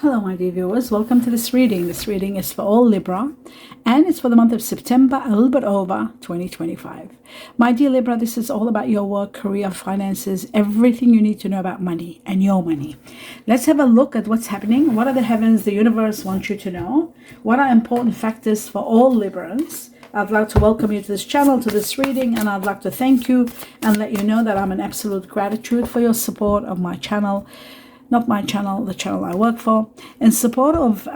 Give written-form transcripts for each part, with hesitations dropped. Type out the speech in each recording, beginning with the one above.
Hello, my dear viewers. Welcome to this reading. This reading is for all Libra, and it's for the month of September, a little bit over 2025. My dear Libra, this is all about your work, career, finances, everything you need to know about money and your money. Let's have a look at what's happening. What are the heavens, the universe want you to know? What are important factors for all Librans? I'd like to welcome you to this channel, to this reading, and I'd like to thank you and let you know that I'm in absolute gratitude for your support of my channel. Not my channel, the channel I work for, in support of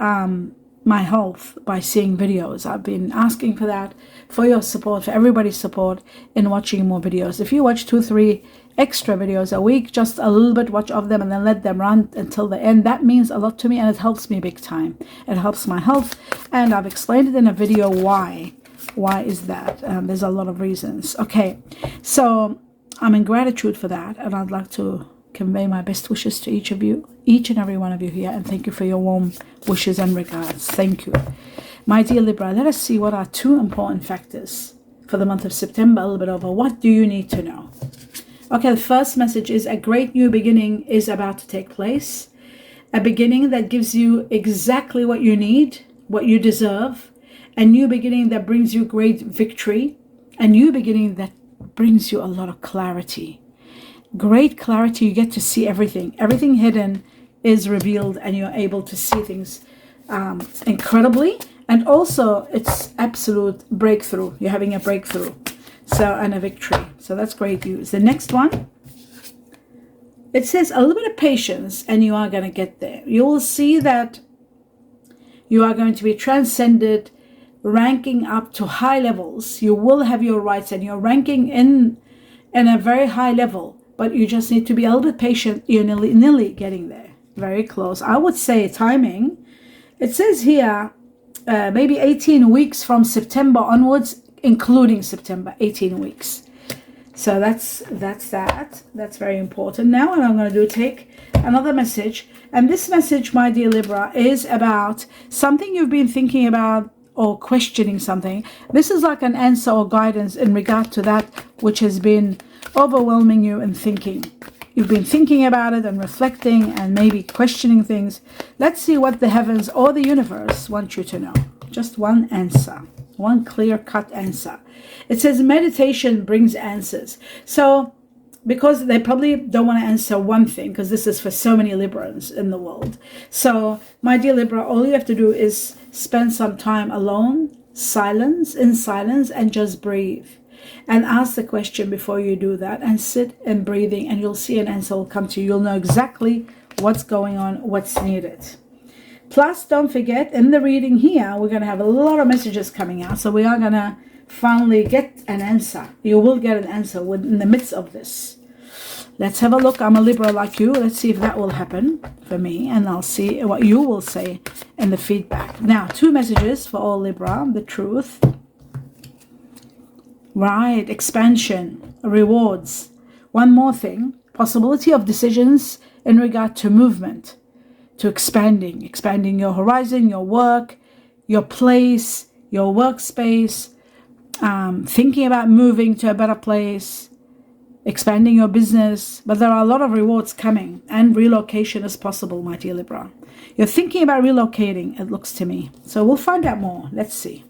my health by seeing videos. I've been asking for that, for your support, for everybody's support in watching more videos. If you watch 2-3 extra videos a week, just a little bit watch of them and then let them run until the end, that means a lot to me and it helps me big time. It helps my health, and I've explained it in a video why. Why is that? There's a lot of reasons. Okay, so I'm in gratitude for that, and I'd like to convey my best wishes to each of you, each and every one of you here, and thank you for your warm wishes and regards. Thank you. My dear Libra, let us see what are two important factors for the month of September, a little bit over. What do you need to know? Okay, the first message is a great new beginning is about to take place. A beginning that gives you exactly what you need, what you deserve. A new beginning that brings you great victory. A new beginning that brings you a lot of clarity. Great clarity. You get to see everything hidden is revealed, and you're able to see things incredibly, and also it's absolute breakthrough. You're having a breakthrough, and a victory, so that's great news. The next one, it says a little bit of patience and you are going to get there. You will see that you are going to be transcended, ranking up to high levels. You will have your rights and you're ranking in a very high level. But you just need to be a little bit patient. You're nearly getting there. Very close. I would say timing. It says here, maybe 18 weeks from September onwards, including September, 18 weeks. So that's that. That's very important. Now what I'm going to do, take another message. And this message, my dear Libra, is about something you've been thinking about or questioning something. This is like an answer or guidance in regard to that which has been overwhelming you in thinking. You've been thinking about it and reflecting and maybe questioning things. Let's see what the heavens or the universe want you to know. Just one answer, one clear-cut answer. It says meditation brings answers. So because they probably don't want to answer one thing, because this is for so many Librans in the world. So my dear Libra, all you have to do is spend some time alone, in silence, and just breathe. And ask the question before you do that, and sit and breathing, and you'll see an answer will come to you. You'll know exactly what's going on, what's needed. Plus, don't forget, in the reading here, we're going to have a lot of messages coming out. So we are going to finally get an answer. You will get an answer in the midst of this. Let's have a look. I'm a Libra like you. Let's see if that will happen for me, and I'll see what you will say in the feedback. Now, two messages for all Libra. The truth. Right, expansion, rewards. One more thing, possibility of decisions in regard to movement, to expanding your horizon, your work, your place, your workspace, thinking about moving to a better place, expanding your business. But there are a lot of rewards coming, and relocation is possible, my dear Libra. You're thinking about relocating, it looks to me. So we'll find out more. Let's see.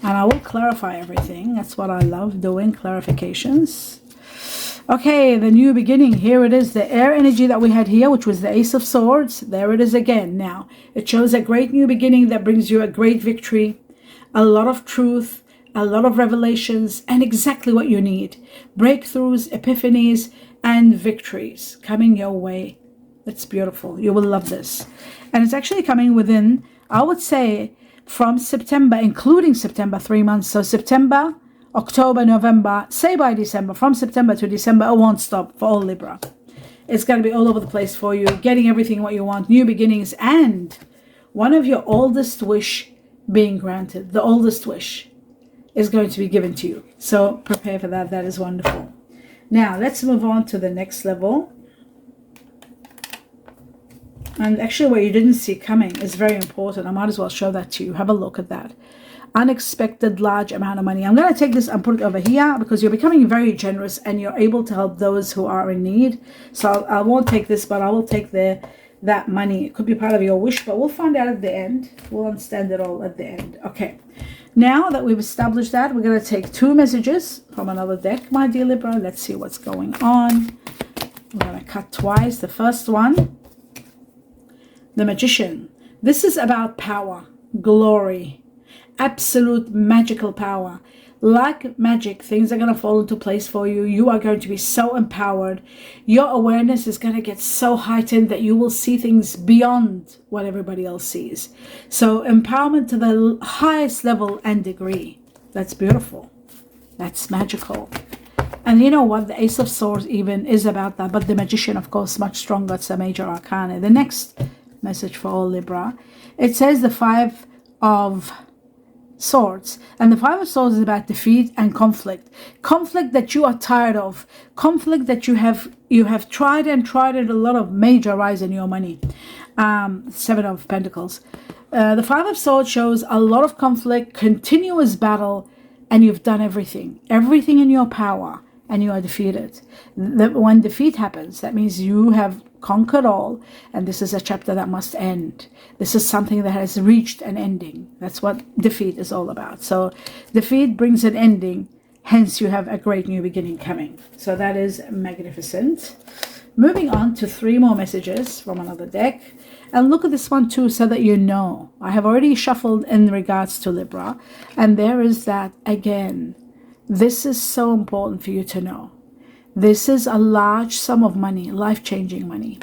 And I will clarify everything. That's what I love doing, clarifications. Okay, the new beginning. Here it is, the air energy that we had here, which was the Ace of Swords. There it is again. Now, it shows a great new beginning that brings you a great victory, a lot of truth, a lot of revelations, and exactly what you need. Breakthroughs, epiphanies, and victories coming your way. It's beautiful. You will love this. And it's actually coming within, I would say, from September, including September, 3 months. So September, October, November, say by December. From September to December, it won't stop for all Libra. It's going to be all over the place for you, getting everything what you want, new beginnings, and one of your oldest wish being granted. The oldest wish is going to be given to you. So prepare for that. That is wonderful. Now, let's move on to the next level. And actually what you didn't see coming is very important. I might as well show that to you. Have a look at that. Unexpected large amount of money. I'm going to take this and put it over here because you're becoming very generous and you're able to help those who are in need. So I won't take this, but I will take the that money. It could be part of your wish, but we'll find out at the end. We'll understand it all at the end. Okay, now that we've established that, we're going to take 2 messages from another deck, my dear Libra. Let's see what's going on. We're going to cut twice. The first one, the Magician. This is about power, glory, absolute magical power. Like magic, things are going to fall into place for you. You are going to be so empowered. Your awareness is going to get so heightened that you will see things beyond what everybody else sees. So empowerment to the highest level and degree. That's beautiful. That's magical. And you know what? The Ace of Swords even is about that. But the Magician, of course, much stronger. It's a major arcana. The next message for all Libra. It says the 5 of Swords, and the 5 of Swords is about defeat and conflict that you are tired of, conflict that you have tried and a lot of major rise in your money. 7 of Pentacles. The 5 of Swords shows a lot of conflict, continuous battle, and you've done everything in your power, and you are defeated. When defeat happens, that means you have conquered all, and this is a chapter that must end. This is something that has reached an ending. That's what defeat is all about. So defeat brings an ending, hence you have a great new beginning coming. So that is magnificent. Moving on to 3 more messages from another deck, and look at this one too, so that you know. I have already shuffled in regards to Libra, and there is that again. This is so important for you to know. This is a large sum of money, life-changing money.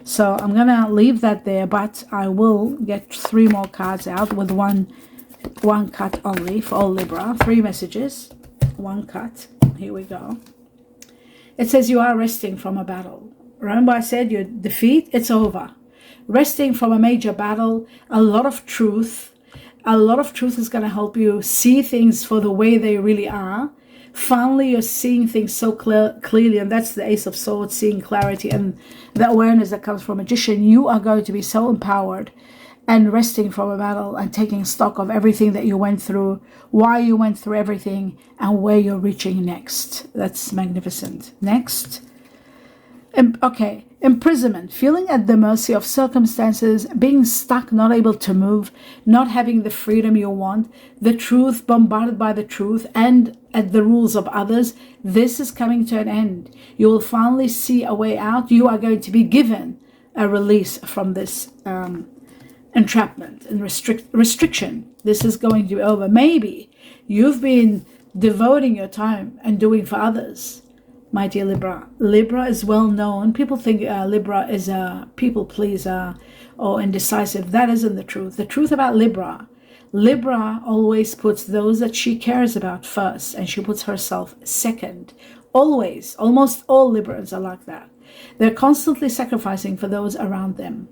So I'm going to leave that there, but I will get 3 more cards out with one cut only for all Libra. 3 messages, 1 cut. Here we go. It says you are resting from a battle. Remember I said your defeat, it's over. Resting from a major battle, a lot of truth. A lot of truth is going to help you see things for the way they really are. Finally, you're seeing things so clearly, and that's the Ace of Swords, seeing clarity and the awareness that comes from Magician. You are going to be so empowered and resting from a battle and taking stock of everything that you went through, why you went through everything, and where you're reaching next. That's magnificent. Next. Okay. Imprisonment, feeling at the mercy of circumstances, being stuck, not able to move, not having the freedom you want, the truth, bombarded by the truth and at the rules of others. This is coming to an end. You will finally see a way out. You are going to be given a release from this entrapment and restriction. This is going to be over. Maybe you've been devoting your time and doing for others. My dear Libra. Libra is well known. People think Libra is a people pleaser or indecisive. That isn't the truth. The truth about Libra, Libra always puts those that she cares about first, and she puts herself second. Always. Almost all Librans are like that. They're constantly sacrificing for those around them.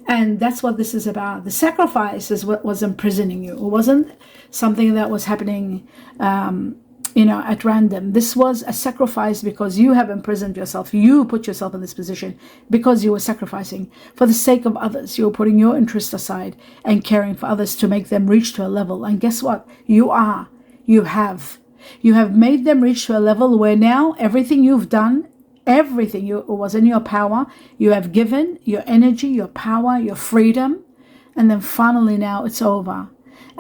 And that's what this is about. The sacrifice is what was imprisoning you. It wasn't something that was happening at random. This was a sacrifice because you have imprisoned yourself. You put yourself in this position because you were sacrificing for the sake of others. You were putting your interest aside and caring for others to make them reach to a level. And guess what? You have made them reach to a level where now everything you've done, everything was in your power, you have given your energy, your power, your freedom, and then finally now it's over.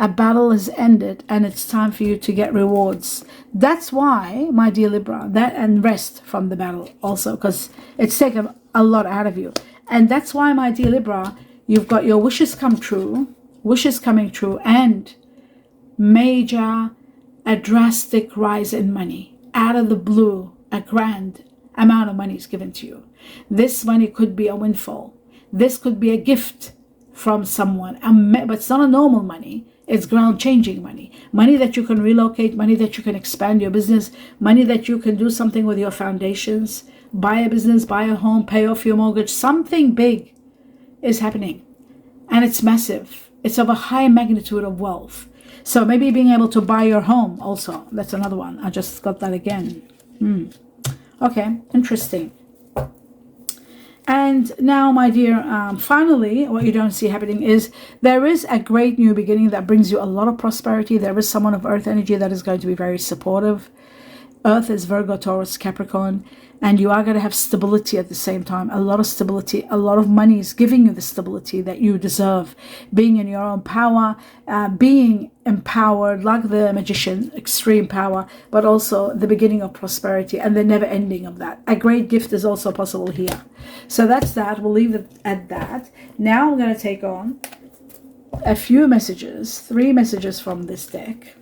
A battle has ended, and it's time for you to get rewards. That's why, my dear Libra, that and rest from the battle also, because it's taken a lot out of you. And that's why, my dear Libra, you've got your wishes coming true, and a drastic rise in money. Out of the blue, a grand amount of money is given to you. This money could be a windfall. This could be a gift from someone, but it's not a normal money. It's ground-changing money. Money that you can relocate, money that you can expand your business, money that you can do something with your foundations, buy a business, buy a home, pay off your mortgage. Something big is happening, and it's massive. It's of a high magnitude of wealth. So maybe being able to buy your home also. That's another one. I just got that again. Okay, interesting. And now, my dear, finally, what you don't see happening is there is a great new beginning that brings you a lot of prosperity. There is someone of earth energy that is going to be very supportive. Earth is Virgo, Taurus, Capricorn. And you are going to have stability at the same time, a lot of stability. A lot of money is giving you the stability that you deserve, being in your own power, being empowered like the magician, extreme power, but also the beginning of prosperity and the never ending of that. A great gift is also possible here. So that's that. We'll leave it at that. Now I'm going to take on a few messages, 3 messages from this deck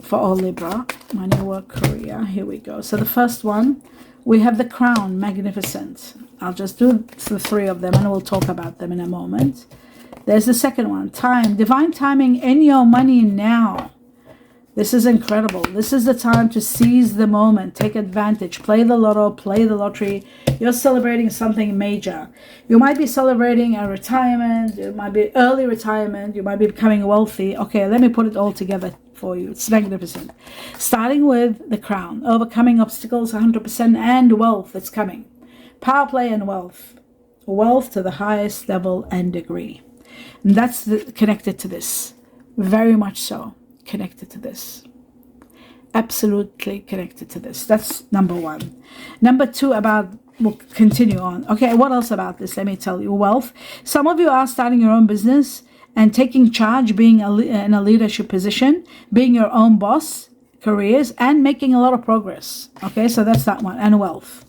for all Libra, money, work, career. Here we go. So the first one, we have the Crown, magnificent. I'll just do the 3 of them and we'll talk about them in a moment. There's the second one, time, divine timing in your money now. This is incredible. This is the time to seize the moment, take advantage, play the lotto, play the lottery. You're celebrating something major. You might be celebrating a retirement. It might be early retirement. You might be becoming wealthy. Okay, let me put it all together for you. It's magnificent. Starting with the Crown, overcoming obstacles 100% and wealth that's coming. Power play and wealth. Wealth to the highest level and degree. And that's connected to this. Very much so. Connected to this, absolutely connected to this. That's number 1. Number 2, we'll continue on. Okay, what else about this? Let me tell you. Wealth. Some of you are starting your own business and taking charge, being in a leadership position, being your own boss, careers, and making a lot of progress. Okay, so that's that one. And wealth.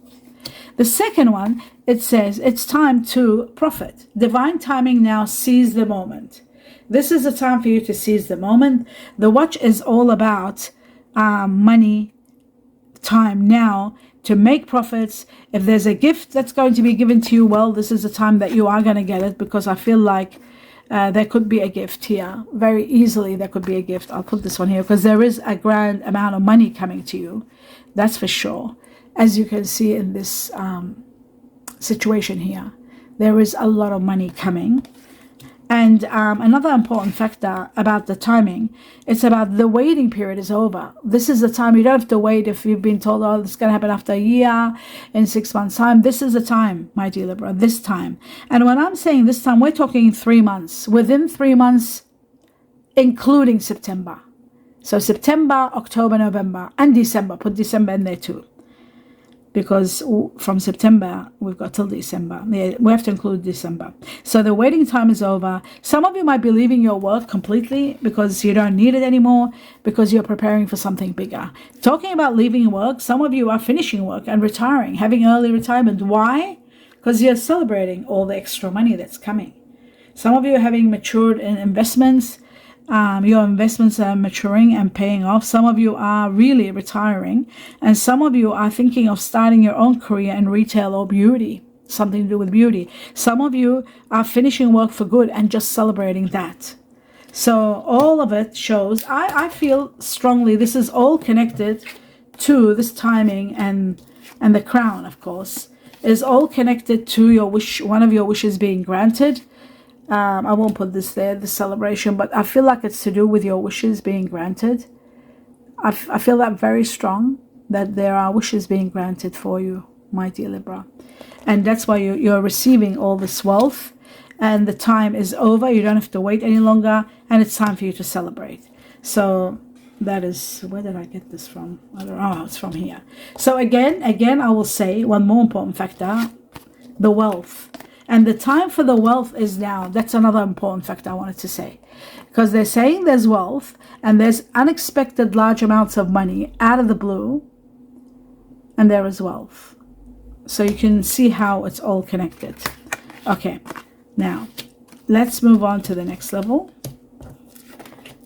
The second one, it says it's time to profit. Divine timing now, seize the moment. This is the time for you to seize the moment. The watch is all about money, time now to make profits. If there's a gift that's going to be given to you, well, this is the time that you are going to get it, because I feel like there could be a gift here. Very easily there could be a gift. I'll put this one here because there is a grand amount of money coming to you. That's for sure. As you can see in this situation here, there is a lot of money coming. And another important factor about the timing, it's about the waiting period is over. This is the time. You don't have to wait if you've been told, oh, this is going to happen after a year, in 6 months' time. This is the time, my dear Libra, this time. And when I'm saying this time, we're talking 3 months. Within 3 months, including September. So September, October, November, and December. Put December in there too. Because from September, we've got till December. Yeah, we have to include December. So the waiting time is over. Some of you might be leaving your work completely because you don't need it anymore, because you're preparing for something bigger. Talking about leaving work, some of you are finishing work and retiring, having early retirement. Why? Because you're celebrating all the extra money that's coming. Some of you are having matured in investments. Your investments are maturing and paying off. Some of you are really retiring, and some of you are thinking of starting your own career in retail or beauty, something to do with beauty. Some of you are finishing work for good and just celebrating that. So all of it shows, I feel strongly this is all connected to this timing, and the Crown, of course, is all connected to your wish, one of your wishes being granted. I won't put this there, the celebration, but I feel like it's to do with your wishes being granted. I feel that very strong, that there are wishes being granted for you, my dear Libra. And that's why you're receiving all this wealth, and the time is over. You don't have to wait any longer, and it's time for you to celebrate. So that is, where did I get this from? I don't know. Oh, it's from here. So again, I will say one more important factor, the wealth. And the time for the wealth is now. That's another important factor I wanted to say. Because they're saying there's wealth and there's unexpected large amounts of money out of the blue. And there is wealth. So you can see how it's all connected. Okay, now let's move on to the next level.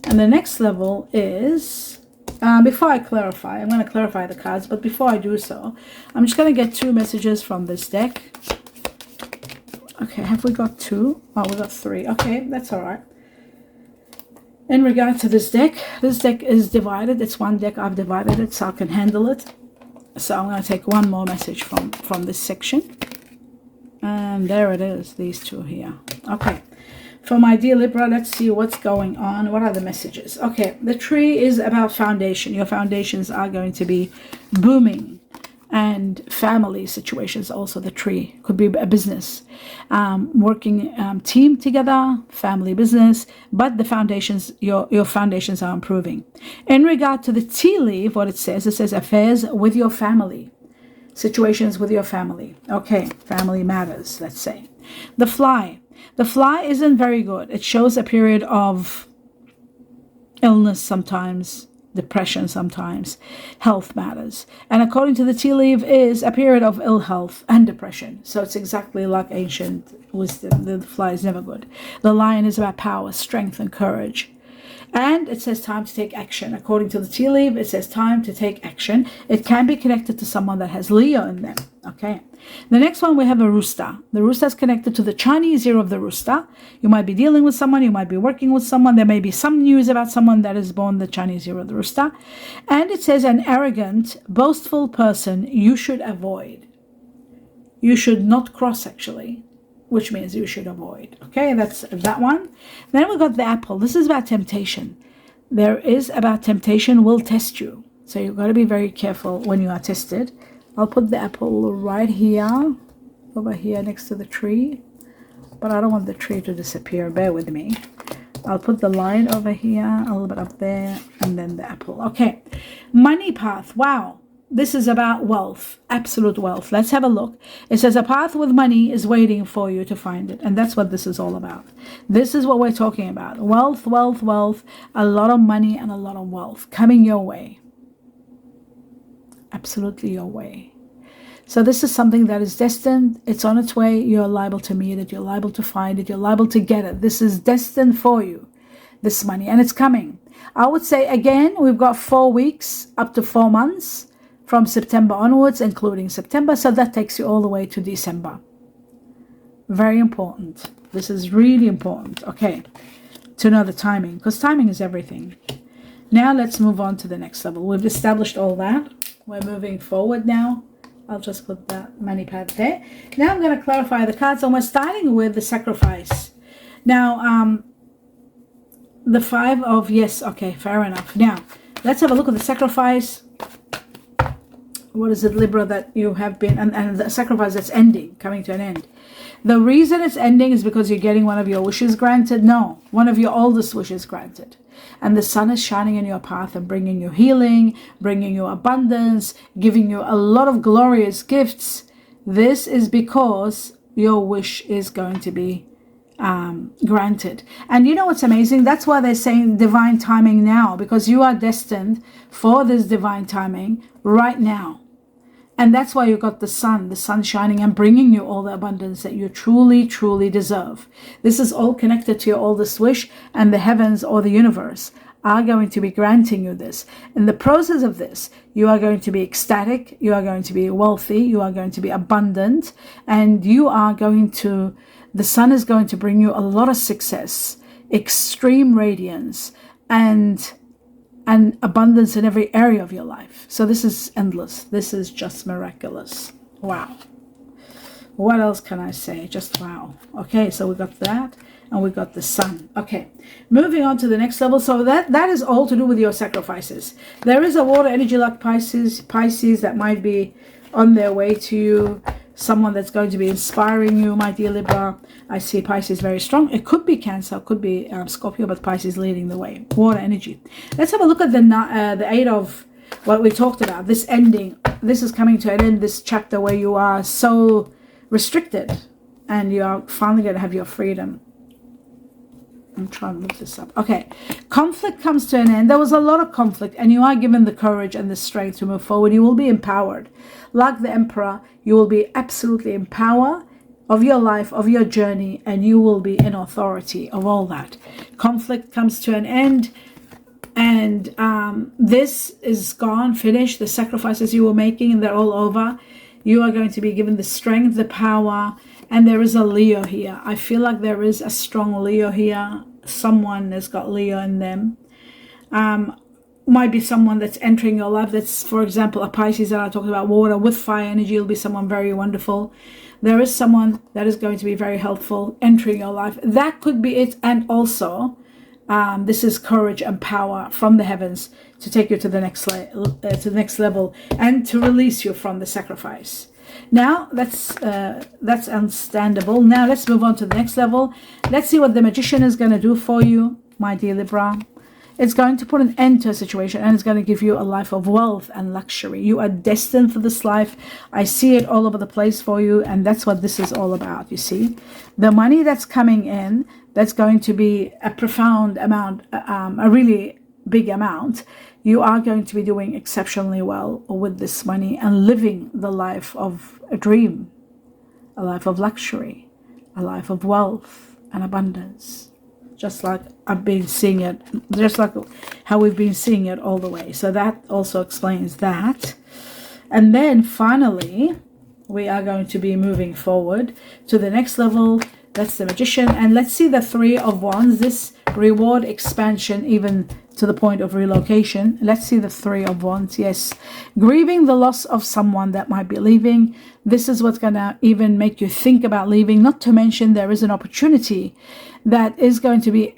And the next level is, before I clarify, I'm going to clarify the cards. But before I do so, I'm just going to get 2 messages from this deck. Okay, have we got 2? Oh, we got 3. Okay, that's all right. In regard to this deck is divided. It's one deck. I've divided it so I can handle it. So I'm going to take one more message from this section. And there it is, these 2 here. Okay, for my dear Libra, let's see what's going on. What are the messages? Okay, the tree is about foundation. Your foundations are going to be booming. and family situations. Also, the tree could be a business, working team together, family business, but the foundations, your foundations are improving. In regard to the tea leaf, what it says affairs with your family, situations with your family. Okay, family matters, let's say. The fly isn't very good. It shows a period of illness sometimes, depression sometimes, health matters. And according to the tea leaf, is a period of ill health and depression. So it's exactly like ancient wisdom. The fly is never good. The lion is about power, strength, and courage. And it says time to take action. According to the tea leaf, it says time to take action. It can be connected to someone that has Leo in them. Okay. The next one, we have a rooster. The rooster is connected to the Chinese year of the rooster. You might be dealing with someone. You might be working with someone. There may be some news about someone that is born the Chinese year of the rooster. And it says an arrogant, boastful person you should avoid. You should not cross, actually, which means you should avoid. Okay, that's that one. Then we got the apple. This is about temptation. There is about temptation will test you. So you've got to be very careful when you are tested. I'll put the apple right here, over here next to the tree. But I don't want the tree to disappear. Bear with me. I'll put the line over here, a little bit up there, and then the apple. Okay, money path. Wow. This is about wealth, absolute wealth. Let's have a look. It says a path with money is waiting for you to find it. And that's what this is all about. This is what we're talking about. Wealth, wealth, wealth. A lot of money and a lot of wealth coming your way. Absolutely your way. So this is something that is destined. It's on its way. You're liable to meet it. You're liable to find it. You're liable to get it. This is destined for you, this money. And it's coming. I would say, again, we've got 4 weeks up to 4 months. From September onwards, including September. So that takes you all the way to December. Very important. This is really important. Okay. To know the timing. Because timing is everything. Now let's move on to the next level. We've established all that. We're moving forward now. I'll just put that money pad there. Now I'm going to clarify the cards. And we're starting with the sacrifice. Now, the 5 of... Yes, okay, fair enough. Now, let's have a look at the sacrifice. What is it, Libra, that you have been, and the sacrifice that's ending, coming to an end. The reason it's ending is because you're getting one of your wishes granted. No, one of your oldest wishes granted. And the sun is shining in your path and bringing you healing, bringing you abundance, giving you a lot of glorious gifts. This is because your wish is going to be granted. And you know what's amazing? That's why they're saying divine timing now, because you are destined for this divine timing right now. And that's why you got the sun shining and bringing you all the abundance that you truly, truly deserve. This is all connected to your oldest wish, and the heavens or the universe are going to be granting you this. In the process of this, you are going to be ecstatic, you are going to be wealthy, you are going to be abundant, and you are going to, the sun is going to bring you a lot of success, extreme radiance, and abundance in every area of your life. So this is endless. This is just miraculous. Wow. What else can I say? Just wow. Okay, so we got that, and we got the sun. Okay, moving on to the next level. So that is all to do with your sacrifices. There is a water energy like Pisces that might be on their way to you. Someone that's going to be inspiring you, my dear Libra. I see Pisces very strong. It could be Cancer, it could be Scorpio, but Pisces leading the way. Water energy. Let's have a look at the 8 of what we talked about. This ending. This is coming to an end, this chapter where you are so restricted and you are finally going to have your freedom. I'm trying to look this up. Okay. Conflict comes to an end. There was a lot of conflict, and you are given the courage and the strength to move forward. You will be empowered. Like the Emperor, you will be absolutely in power of your life, of your journey, and you will be in authority of all that. Conflict comes to an end, and this is gone, finished. The sacrifices you were making, they're all over. You are going to be given the strength, the power, and there is a Leo here. I feel like there is a strong Leo here. Someone has got Leo in them. Might be someone that's entering your life. That's, for example, a Pisces that I talked about, water with fire energy. Will be someone very wonderful. There is someone that is going to be very helpful entering your life. That could be it. And also, This is courage and power from the heavens to take you to the next level and to release you from the sacrifice. Now that's understandable. Now let's move on to the next level. Let's see what the magician is going to do for you, my dear Libra. It's going to put an end to a situation, and it's going to give you a life of wealth and luxury. You are destined for this life. I see it all over the place for you, and that's what this is all about, you see. The money that's coming in, that's going to be a profound amount, a really big amount. You are going to be doing exceptionally well with this money and living the life of a dream, a life of luxury, a life of wealth and abundance. Just like I've been seeing it, just like how we've been seeing it all the way. So that also explains that. And then finally, we are going to be moving forward to the next level. That's the magician. And let's see the Three of Wands, this reward expansion, even to the point of relocation. Let's see the Three of Wands. Yes, grieving the loss of someone that might be leaving. This is what's going to even make you think about leaving. Not to mention there is an opportunity that is going to be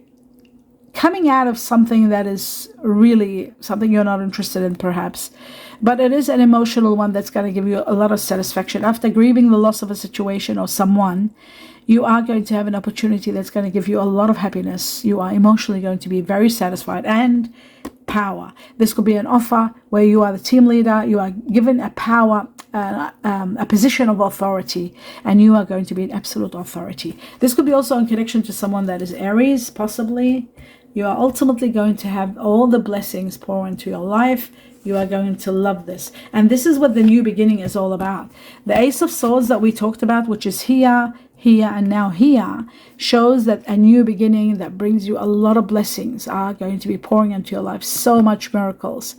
coming out of something that is really something you're not interested in, perhaps. But it is an emotional one that's going to give you a lot of satisfaction. After grieving the loss of a situation or someone, you are going to have an opportunity that's going to give you a lot of happiness. You are emotionally going to be very satisfied and power. This could be an offer where you are the team leader. You are given a power, a position of authority, and you are going to be an absolute authority. This could be also in connection to someone that is Aries, possibly. You are ultimately going to have all the blessings pour into your life. You are going to love this. And this is what the new beginning is all about. The Ace of Swords that we talked about, which is here, and now here, shows that a new beginning that brings you a lot of blessings are going to be pouring into your life. So much miracles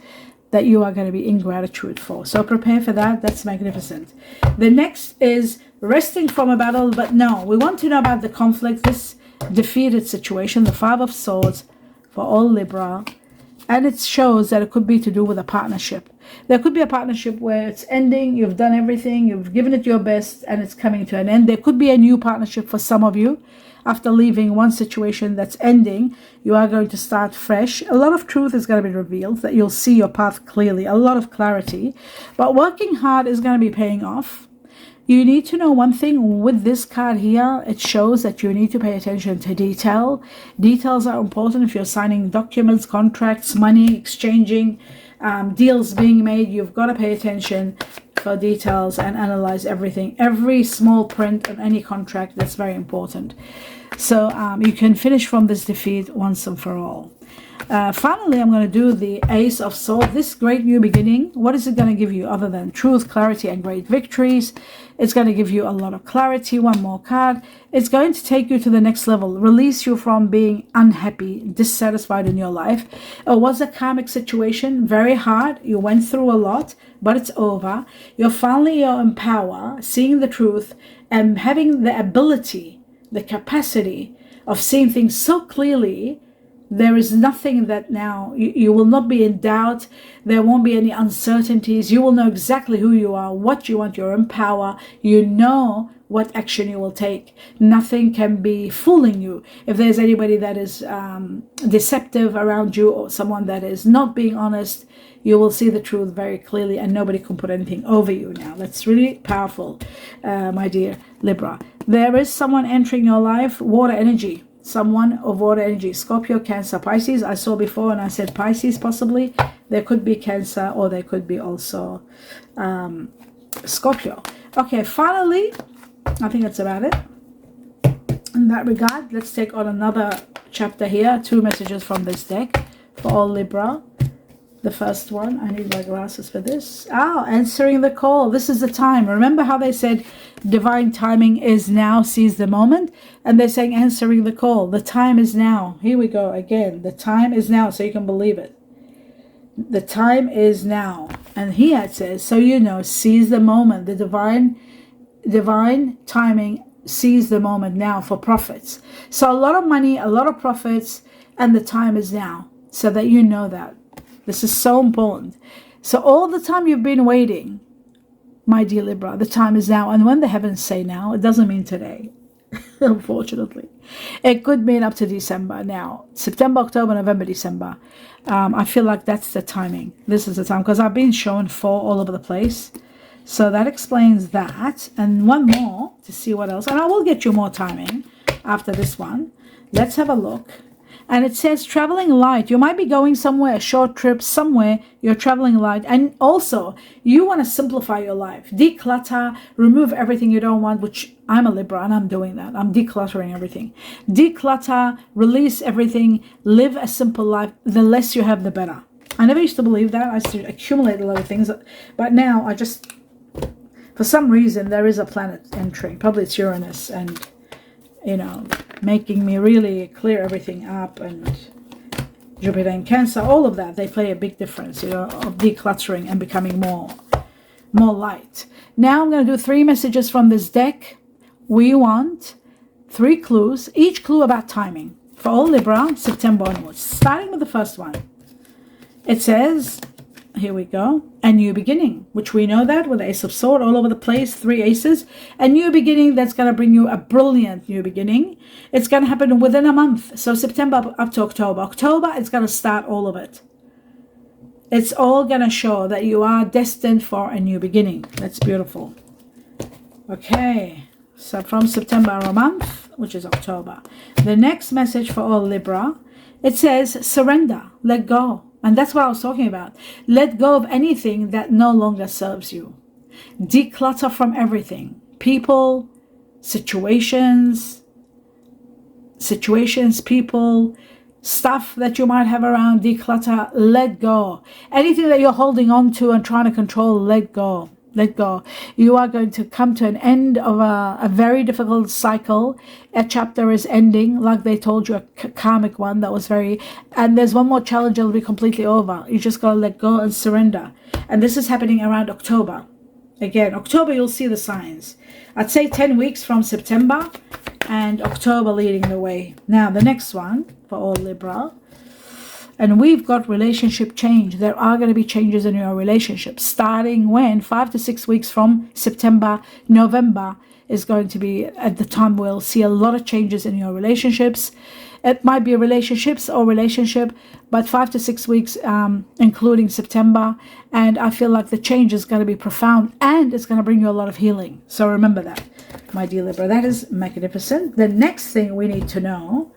that you are going to be in gratitude for. So prepare for that. That's magnificent. The next is resting from a battle. But no, we want to know about the conflict, this defeated situation, the Five of Swords for all Libra. And it shows that it could be to do with a partnership. There could be a partnership where it's ending, you've done everything, you've given it your best, and it's coming to an end. There could be a new partnership for some of you. After leaving one situation that's ending, you are going to start fresh. A lot of truth is going to be revealed, that you'll see your path clearly, a lot of clarity. But working hard is going to be paying off. You need to know one thing with this card here. It shows that you need to pay attention to detail. Details are important if you're signing documents, contracts, money, exchanging, deals being made. You've got to pay attention for details and analyze everything. Every small print of any contract, that's very important. So you can finish from this defeat once and for all. Finally, I'm going to do the Ace of Swords. This great new beginning, what is it going to give you other than truth, clarity, and great victories? It's going to give you a lot of clarity. One more card. It's going to take you to the next level, release you from being unhappy, dissatisfied in your life. It was a karmic situation, very hard. You went through a lot, but it's over. You're finally in power, seeing the truth, and having the ability, the capacity of seeing things so clearly. There is nothing that now you will not be in doubt. There won't be any uncertainties. You will know exactly who you are, what you want. You're in power. You know what action you will take. Nothing can be fooling you. If there's anybody that is deceptive around you, or someone that is not being honest, you will see the truth very clearly, and nobody can put anything over you now. That's really powerful, my dear Libra. There is someone entering your life, water energy. Someone of water energy, Scorpio, Cancer, Pisces. I saw before and I said Pisces possibly. There could be Cancer, or there could be also Scorpio. Okay, finally, I think that's about it. In that regard, let's take on another chapter here. 2 messages from this deck for all Libra. The first one, I need my glasses for this. Answering the call. This is the time. Remember how they said divine timing is now, seize the moment? And they're saying answering the call. The time is now. Here we go again. The time is now, so you can believe it. The time is now. And here it says, so you know, seize the moment. The divine timing, seize the moment now for profits. So a lot of money, a lot of profits, and the time is now. So that you know that. This is so important. So all the time you've been waiting, my dear Libra, the time is now. And when the heavens say now, it doesn't mean today. unfortunately. It could mean up to December. Now, September, October, November, December. I feel like that's the timing. This is the time, because I've been shown 4 all over the place. So that explains that. And one more to see what else. And I will get you more timing after this one. Let's have a look. And it says traveling light. You might be going somewhere, a short trip, somewhere. You're traveling light. And also, you want to simplify your life. Declutter, remove everything you don't want, which I'm a Libra and I'm doing that. I'm decluttering everything. Declutter, release everything, live a simple life. The less you have, the better. I never used to believe that. I used to accumulate a lot of things. But now I just, for some reason, there is a planet entering. Probably it's Uranus and, making me really clear everything up, and Jupiter in Cancer, all of that, they play a big difference, of decluttering and becoming more light. Now I'm going to do 3 messages from this deck. We want 3 clues, each clue about timing for all Libra, September onwards. Starting with the first one. It says, here we go, a new beginning, which we know that with the Ace of Swords all over the place, 3 aces. A new beginning that's going to bring you a brilliant new beginning. It's going to happen within a month. So September up to October. October, it's going to start all of it. It's all going to show that you are destined for a new beginning. That's beautiful. Okay, so from September a month, which is October. The next message for all Libra, it says surrender, let go. And that's what I was talking about. Let go of anything that no longer serves you. Declutter from everything. People, situations, people, stuff that you might have around. Declutter, let go. Anything that you're holding on to and trying to control, let go. Let go. You are going to come to an end of a very difficult cycle. A chapter is ending, like they told you, a karmic one that was very... And there's one more challenge, it'll be completely over. You just got to let go and surrender. And this is happening around October. Again, October, you'll see the signs. I'd say 10 weeks from September and October leading the way. Now, the next one for all Libra. And we've got relationship change. There are going to be changes in your relationship. Starting when? 5 to 6 weeks from September, November is going to be at the time we'll see a lot of changes in your relationships. It might be relationships or relationship, but 5 to 6 weeks, including September. And I feel like the change is going to be profound and it's going to bring you a lot of healing. So remember that, my dear Libra. That is magnificent. The next thing we need to know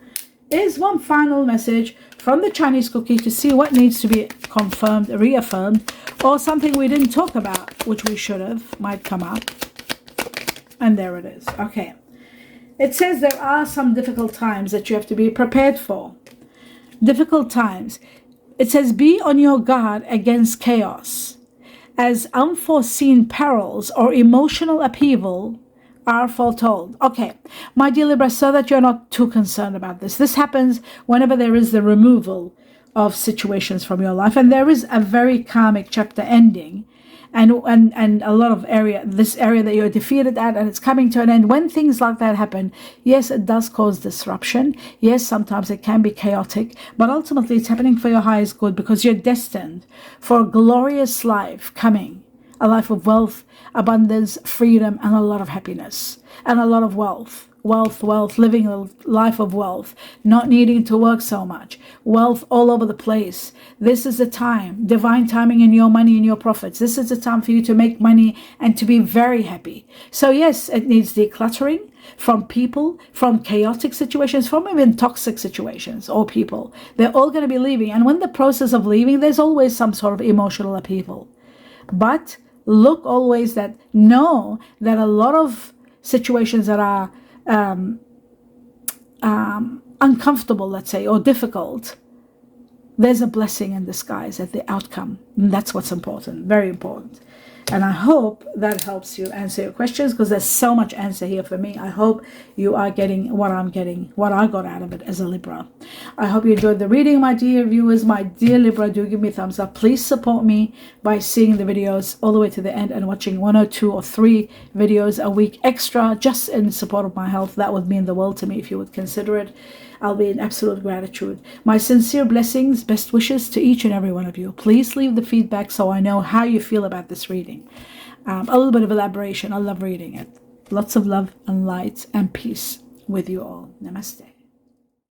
is one final message from the Chinese cookie to see what needs to be confirmed, reaffirmed, or something we didn't talk about, which we should have, might come up. And there it is. Okay. It says there are some difficult times that you have to be prepared for. Difficult times. It says be on your guard against chaos, as unforeseen perils or emotional upheaval are foretold. Okay, my dear Libra, so that you're not too concerned about this. This happens whenever there is the removal of situations from your life, and there is a very karmic chapter ending, and a lot of this area that you're defeated at, and it's coming to an end. When things like that happen, yes, it does cause disruption. Yes, sometimes it can be chaotic, but ultimately it's happening for your highest good, because you're destined for a glorious life coming. A life of wealth, abundance, freedom, and a lot of happiness, and a lot of wealth, living a life of wealth, not needing to work so much, wealth all over the place. This is the time, divine timing in your money and your profits. This is the time for you to make money and to be very happy. So yes, it needs decluttering from people, from chaotic situations, from even toxic situations or people. They're all going to be leaving. And when the process of leaving, there's always some sort of emotional upheaval. But look always know that a lot of situations that are uncomfortable, let's say, or difficult, there's a blessing in disguise at the outcome. And that's what's important, very important. And I hope that helps you answer your questions, because there's so much answer here for me. I hope you are getting what I'm getting, what I got out of it as a Libra. I hope you enjoyed the reading, my dear viewers. My dear Libra, do give me a thumbs up. Please support me by seeing the videos all the way to the end and watching 1 or 2 or 3 videos a week extra, just in support of my health. That would mean the world to me if you would consider it. I'll be in absolute gratitude. My sincere blessings, best wishes to each and every one of you. Please leave the feedback so I know how you feel about this reading. A little bit of elaboration. I love reading it. Lots of love and light and peace. with you all. Namaste.